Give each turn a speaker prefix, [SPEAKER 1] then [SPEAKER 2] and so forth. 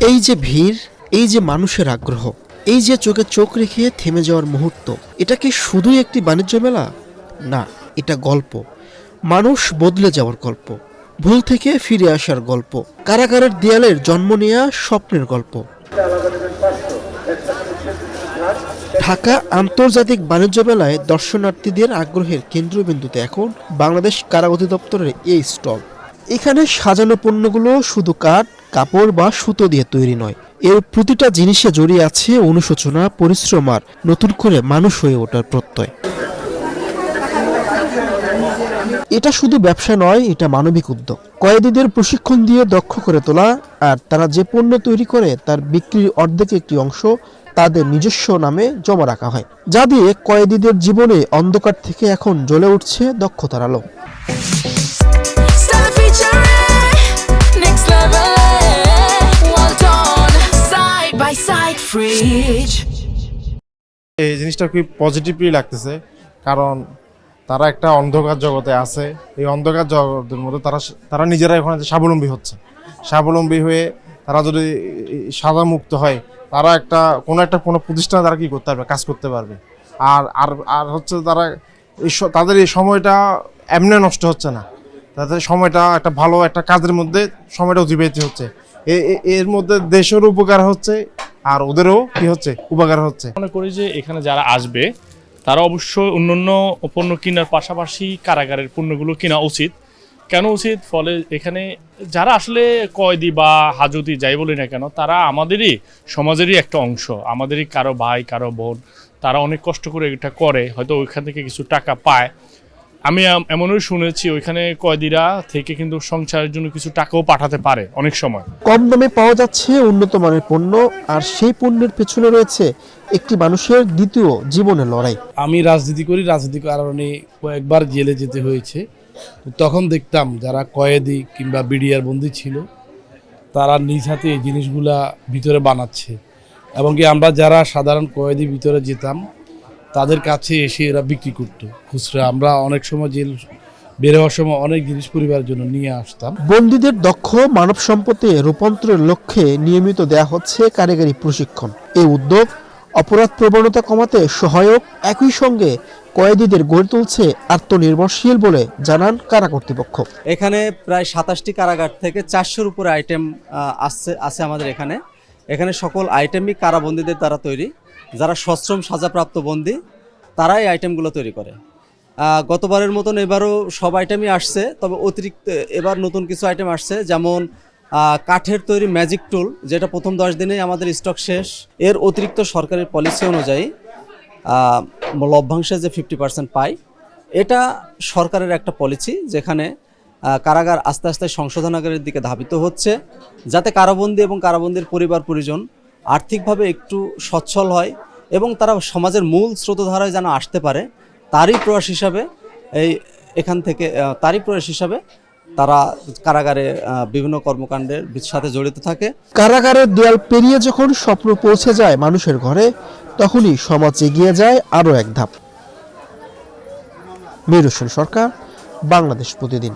[SPEAKER 1] এই যে ভিড়, এই যে মানুষের আগ্রহ, এই যে চোখে চোখ রেখে থেমে যাওয়ার মুহূর্ত, এটা কি শুধুই একটি বাণিজ্য মেলা? না, এটা গল্প। মানুষ বদলে যাওয়ার গল্প, ভুল থেকে ফিরে আসার গল্প, কারাগারের দেয়ালের জন্ম নেয়া স্বপ্নের গল্প। ঢাকা আন্তর্জাতিক বাণিজ্য মেলায় দর্শনার্থীদের আগ্রহের কেন্দ্রবিন্দুতে এখন বাংলাদেশ কারা অধিদপ্তরের এই স্টল। এখানে সাজানো পণ্যগুলো শুধু কাঠ, কাপড় বা সুতো দিয়ে তৈরি নয়, এর প্রতিটা জিনিসে জড়িয়ে আছে অনুশোচনা, পরিশ্রম আর নতুন করে মানুষ হয়ে ওঠার প্রত্যয়। এটা শুধু ব্যবসা নয়, এটা মানবিক উদ্যোগ। কয়েদিদের প্রশিক্ষণ দিয়ে দক্ষ করে তোলা, আর তারা যে পণ্য তৈরি করে তার বিক্রির অর্ধেক একটি অংশ তাদের নিজস্ব নামে জমা রাখা হয়, যা দিয়ে কয়েদিদের জীবনে অন্ধকার থেকে এখন জ্বলে উঠছে দক্ষতার আলো।
[SPEAKER 2] এই জিনিসটা খুব পজিটিভলি লাগতেছে, কারণ তারা একটা অন্ধকার জগতে আছে। এই অন্ধকার জগতের মধ্যে তারা নিজেরা এখন স্বাবলম্বী হচ্ছে। স্বাবলম্বী হয়ে তারা যদি সাদা মুক্ত হয়, তারা কোনো প্রতিষ্ঠানে তারা কি করতে পারবে, কাজ করতে পারবে। আর আর আর হচ্ছে তাদের এই সময়টা এমনি নষ্ট হচ্ছে না, তাদের সময়টা একটা ভালো একটা কাজের মধ্যে সময়টা অতিবাহিত হচ্ছে। এর মধ্যে দেশেরও উপকার হচ্ছে আর ওদেরও কি হচ্ছে, উপকার হচ্ছে।
[SPEAKER 3] মনে করি যে এখানে যারা আসবে তারা অবশ্যই অন্যান্য পণ্য কেনার পাশাপাশি কারাগারের পণ্যগুলো কেনা উচিত। কেন উচিত? ফলে এখানে যারা আসলে কয়েদি বা হাজতি যাই বলি না কেন, তারা আমাদেরই সমাজেরই একটা অংশ, আমাদেরই কারো ভাই কারো বোন। তারা অনেক কষ্ট করে এটা করে, হয়তো ওইখান থেকে কিছু টাকা পায়। আমি এমনও শুনেছি ওইখানে কয়েদিরা থেকে কিন্তু সংসারের জন্য কিছু টাকাও পাঠাতে পারে অনেক সময়।
[SPEAKER 1] কম দামে পাওয়া যাচ্ছে উন্নত মানের পণ্য, আর সেই পণ্যের পেছনে রয়েছে একটি মানুষের দ্বিতীয় জীবনের লড়াই।
[SPEAKER 4] আমি রাজনীতি করি, রাজনীতির কারণে কয়েকবার জেলে যেতে হয়েছে। তখন দেখতাম যারা কয়েদি কিংবা বিডিআর বন্দী ছিল, তারা নিজ হাতে এই জিনিসগুলা ভিতরে বানাচ্ছে, এবং কি আমরা যারা সাধারণ কয়েদি ভিতরে যেতাম তাদের কাছে এসে এরা বিক্রি করতো খুচরা। আমরা অনেক সময় জেল বের হওয়ার সময় অনেক জিনিস পরিবারের জন্য নিয়ে আসতাম।
[SPEAKER 1] বন্দীদের দক্ষ মানব সম্পদে রূপান্তরের লক্ষ্যে নিয়মিত দেয়া হচ্ছে কারিগরি প্রশিক্ষণ। এই উদ্যোগ অপরাধ প্রবণতা কমাতে সহায়ক, একই সঙ্গে কয়েদিদের গড়ে তুলছে আত্মনির্ভরশীল বলে জানান কারা কর্তৃপক্ষ।
[SPEAKER 5] এখানে প্রায় 27টি কারাগার থেকে 400-র উপরে আইটেম আছে আমাদের এখানে সকল আইটেমই কারাবন্দীদের দ্বারা তৈরি। যারা সশ্রম সাজাপ্রাপ্ত বন্দী তারাই আইটেমগুলো তৈরি করে। গতবারের মতন এবারও সব আইটেমই আসছে, তবে অতিরিক্ত এবার নতুন কিছু আইটেম আসছে, যেমন কাঠের তৈরি ম্যাজিক টুল, যেটা প্রথম 10 দিনেই আমাদের স্টক শেষ। এর অতিরিক্ত সরকারি পলিসি অনুযায়ী লভ্যাংশে যে 50% পায়, এটা সরকারের একটা পলিসি, যেখানে কারাগার আস্তে আস্তে সংশোধনাগারের দিকে ধাবিত হচ্ছে, যাতে কারাবন্দী এবং কারাবন্দীর পরিবার পরিজন আর্থিকভাবে একটু সচ্ছল হয় এবং তারা সমাজের মূল স্রোতধারায় যেন আসতে পারে। তারই প্রয়াস হিসাবে তারা কারাগারে বিভিন্ন কর্মকাণ্ডের সাথে জড়িত থাকে।
[SPEAKER 1] কারাগারের দেয়াল পেরিয়ে যখন স্বপ্ন পৌঁছে যায় মানুষের ঘরে, তখনই সমাজ এগিয়ে যায় আরও এক ধাপ। মীর হোসেন সরকার, বাংলাদেশ প্রতিদিন।